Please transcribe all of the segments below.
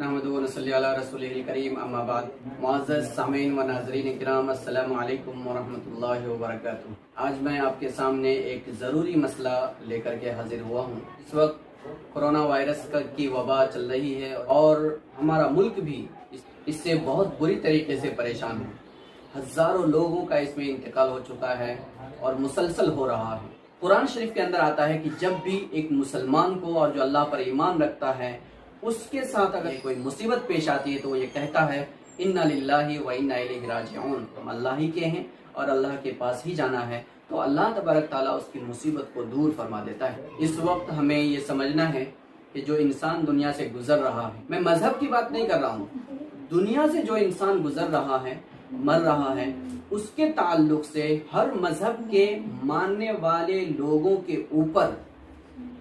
نحمدہ و نصلی علی رسولہ الکریم اما بعد۔ معزز سامعین و ناظرین کرام، السلام علیکم ورحمۃ اللہ وبرکاتہ۔ آج میں آپ کے سامنے ایک ضروری مسئلہ لے کر کے حاضر ہوا ہوں۔ اس وقت کرونا وائرس کی وبا چل رہی ہے اور ہمارا ملک بھی اس سے بہت بری طریقے سے پریشان ہے۔ ہزاروں لوگوں کا اس میں انتقال ہو چکا ہے اور مسلسل ہو رہا ہے۔ قرآن شریف کے اندر آتا ہے کہ جب بھی ایک مسلمان کو اور جو اللہ پر ایمان رکھتا ہے اس کے ساتھ اگر کوئی مصیبت پیش آتی ہے تو وہ یہ کہتا ہے انا للہ و انا الیہ راجعون، ہم اللہ ہی کے ہیں اور اللہ کے پاس ہی جانا ہے، تو اللہ تبارک تعالیٰ اس کی مصیبت کو دور فرما دیتا ہے۔ اس وقت ہمیں یہ سمجھنا ہے کہ جو انسان دنیا سے گزر رہا ہے، میں مذہب کی بات نہیں کر رہا ہوں، دنیا سے جو انسان گزر رہا ہے، مر رہا ہے، اس کے تعلق سے ہر مذہب کے ماننے والے لوگوں کے اوپر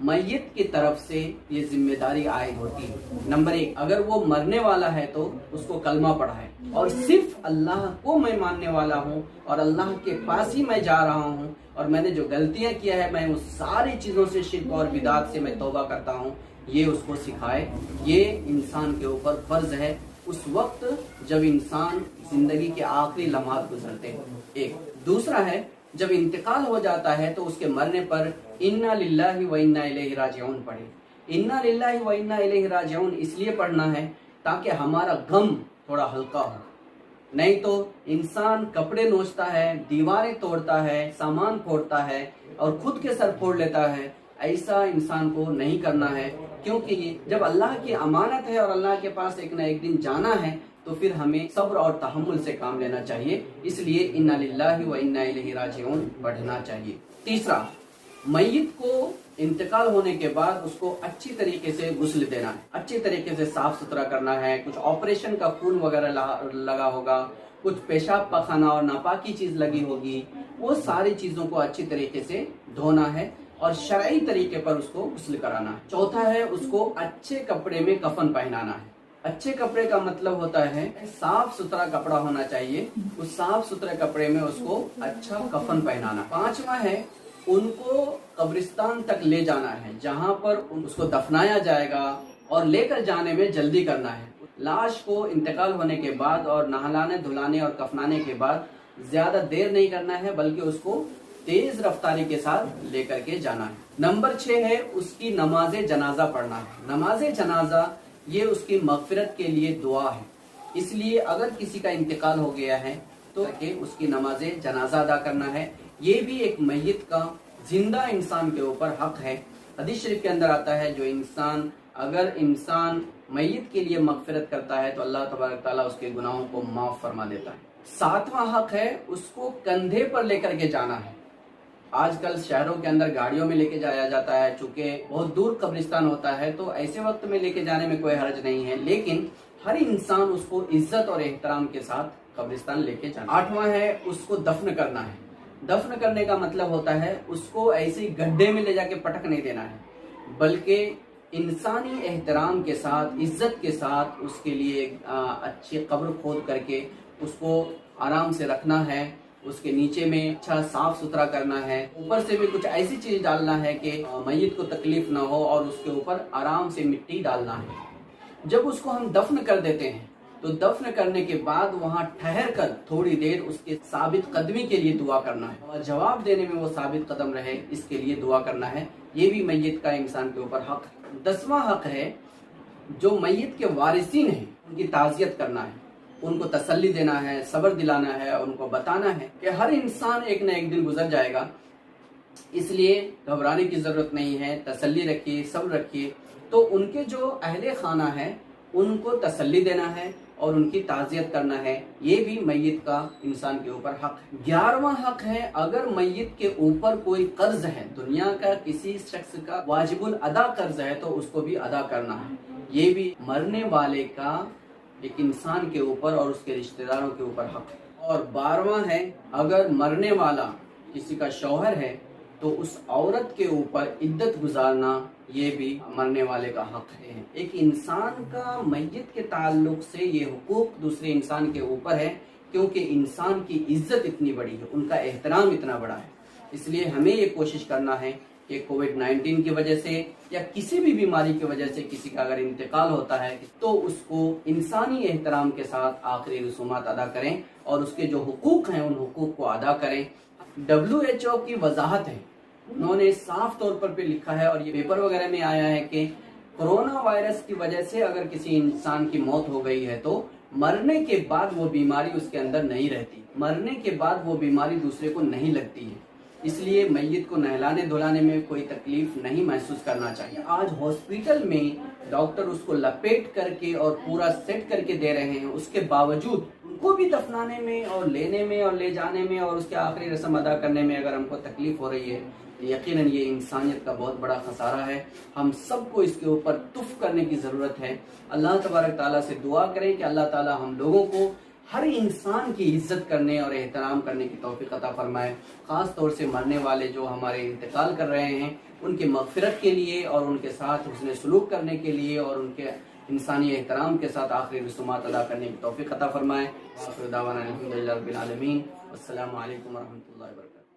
میت کی طرف سے یہ ذمہ داری عائد ہوتی ہے۔ نمبر 1، اگر وہ مرنے والا ہے تو اس کو کلمہ پڑھائے اور صرف اللہ کو میں ماننے والا ہوں اور اللہ کے پاس ہی میں جا رہا ہوں اور میں نے جو غلطیاں کیا ہے میں اس ساری چیزوں سے، شرک اور بدعات سے میں توبہ کرتا ہوں، یہ اس کو سکھائے۔ یہ انسان کے اوپر فرض ہے اس وقت جب انسان زندگی کے آخری لمحات گزرتے ہیں۔ ایک دوسرا ہے جب انتقال ہو جاتا ہے تو اس کے مرنے پر انا للہ و انا الیہ راجعون پڑھے۔ انا للہ و انا الیہ راجعون اس لیے پڑھنا ہے تاکہ ہمارا غم تھوڑا ہلکا ہو، نہیں تو انسان کپڑے نوچتا ہے، دیواریں توڑتا ہے، سامان پھوڑتا ہے اور خود کے سر پھوڑ لیتا ہے۔ ایسا انسان کو نہیں کرنا ہے، کیونکہ یہ جب اللہ کی امانت ہے اور اللہ کے پاس ایک نہ ایک دن جانا ہے تو پھر ہمیں صبر اور تحمل سے کام لینا چاہیے، اس لیے انا للہ و انا الیہ راجعون پڑھنا چاہیے۔ تیسرا، میت کو انتقال ہونے کے بعد اس کو اچھی طریقے سے غسل دینا ہے، اچھی طریقے سے صاف ستھرا کرنا ہے۔ کچھ آپریشن کا خون وغیرہ لگا ہوگا، کچھ پیشاب پخانہ اور ناپاکی چیز لگی ہوگی، وہ ساری چیزوں کو اچھی طریقے سے دھونا ہے اور شرعی طریقے پر اس کو غسل کرانا ہے۔ چوتھا ہے اس کو اچھے کپڑے میں کفن پہنانا ہے۔ اچھے کپڑے کا مطلب ہوتا ہے صاف ستھرا کپڑا ہونا چاہیے، اس صاف ستھرے کپڑے میں اس کو اچھا کفن پہنانا۔ پانچواں ہے ان کو قبرستان تک لے جانا ہے جہاں پر اس کو دفنایا جائے گا اور لے کر جانے میں جلدی کرنا ہے۔ لاش کو انتقال ہونے کے بعد اور نہلانے دھلانے اور کفنانے کے بعد زیادہ دیر نہیں کرنا ہے بلکہ اس کو تیز رفتاری کے ساتھ لے کر کے جانا ہے۔ نمبر 6 ہے اس کی نماز جنازہ پڑھنا ہے۔ نماز جنازہ یہ اس کی مغفرت کے لیے دعا ہے، اس لیے اگر کسی کا انتقال ہو گیا ہے تو کہ اس کی نماز جنازہ ادا کرنا ہے۔ یہ بھی ایک میت کا زندہ انسان کے اوپر حق ہے۔ حدیث شریف کے اندر آتا ہے اگر انسان میت کے لیے مغفرت کرتا ہے تو اللہ تبارک تعالیٰ اس کے گناہوں کو معاف فرما دیتا ہے۔ 7واں حق ہے اس کو کندھے پر لے کر کے جانا ہے۔ آج کل شہروں کے اندر گاڑیوں میں لے کے جایا جاتا ہے، چونکہ بہت دور قبرستان ہوتا ہے تو ایسے وقت میں لے کے جانے میں کوئی حرج نہیں ہے، لیکن ہر انسان اس کو عزت اور احترام کے ساتھ قبرستان لے کے جانا۔ 8واں ہے اس کو دفن کرنا ہے۔ دفن کرنے کا مطلب ہوتا ہے اس کو ایسے گڈھے میں لے جا کے پٹک نہیں دینا ہے، بلکہ انسانی احترام کے ساتھ، عزت کے ساتھ اس کے لیے اچھی قبر کھود کر کے اس کو آرام سے رکھنا ہے، اس کے نیچے میں اچھا صاف ستھرا کرنا ہے، اوپر سے بھی کچھ ایسی چیز ڈالنا ہے کہ میت کو تکلیف نہ ہو اور اس کے اوپر آرام سے مٹی ڈالنا ہے۔ جب اس کو ہم دفن کر دیتے ہیں تو دفن کرنے کے بعد وہاں ٹھہر کر تھوڑی دیر اس کے ثابت قدمی کے لیے دعا کرنا ہے اور جواب دینے میں وہ ثابت قدم رہے اس کے لیے دعا کرنا ہے۔ یہ بھی میت کا انسان کے اوپر حق ہے۔ 10واں حق ہے جو میت کے وارثین ہیں ان کی تعزیت کرنا ہے، ان کو تسلی دینا ہے، صبر دلانا ہے اور ان کو بتانا ہے کہ ہر انسان ایک نہ ایک دن گزر جائے گا، اس لیے گھبرانے کی ضرورت نہیں ہے، تسلی رکھیے، صبر رکھیے۔ تو ان کے جو اہل خانہ ہیں ان کو تسلی دینا ہے اور ان کی تعزیت کرنا ہے، یہ بھی میت کا انسان کے اوپر حق ہے۔ 11واں حق ہے اگر میت کے اوپر کوئی قرض ہے، دنیا کا کسی شخص کا واجب الادا قرض ہے تو اس کو بھی ادا کرنا ہے، یہ بھی مرنے والے کا ایک انسان کے اوپر اور اس کے رشتہ داروں کے اوپر حق ہے۔ اور 12واں ہے اگر مرنے والا کسی کا شوہر ہے تو اس عورت کے اوپر عدت گزارنا یہ بھی مرنے والے کا حق ہے۔ ایک انسان کا میت کے تعلق سے یہ حقوق دوسرے انسان کے اوپر ہے، کیونکہ انسان کی عزت اتنی بڑی ہے، ان کا احترام اتنا بڑا ہے، اس لیے ہمیں یہ کوشش کرنا ہے کہ کووڈ-19 کی وجہ سے یا کسی بھی بیماری کی وجہ سے کسی کا اگر انتقال ہوتا ہے تو اس کو انسانی احترام کے ساتھ آخری رسومات ادا کریں اور اس کے جو حقوق ہیں ان حقوق کو ادا کریں۔ WHO کی وضاحت ہے، انہوں نے صاف طور پر لکھا ہے اور یہ پیپر وغیرہ میں آیا ہے کہ کرونا وائرس کی وجہ سے اگر کسی انسان کی موت ہو گئی ہے تو مرنے کے بعد وہ بیماری اس کے اندر نہیں رہتی، مرنے کے بعد وہ بیماری دوسرے کو نہیں لگتی ہے، اس لیے میت کو نہلانے دھلانے میں کوئی تکلیف نہیں محسوس کرنا چاہیے۔ آج ہاسپٹل میں ڈاکٹر اس کو لپیٹ کر کے اور پورا سیٹ کر کے دے رہے ہیں، اس کے باوجود ان کو بھی دفنانے میں اور لینے میں اور لے جانے میں اور اس کے آخری رسم ادا کرنے میں اگر ہم کو تکلیف ہو رہی ہے، یقیناً یہ انسانیت کا بہت بڑا خسارہ ہے۔ ہم سب کو اس کے اوپر تف کرنے کی ضرورت ہے۔ اللہ تبارک تعالیٰ سے دعا کریں کہ اللہ تعالیٰ ہم لوگوں کو ہر انسان کی عزت کرنے اور احترام کرنے کی توفیق عطا فرمائے، خاص طور سے مرنے والے جو ہمارے انتقال کر رہے ہیں ان کی مغفرت کے لیے اور ان کے ساتھ حسن سلوک کرنے کے لیے اور ان کے انسانی احترام کے ساتھ آخری رسومات ادا کرنے کی توفیق عطا فرمائے۔ آخر دعوانا الحمدللہ رب العالمین، والسلام علیکم ورحمۃ اللہ وبرکاتہ۔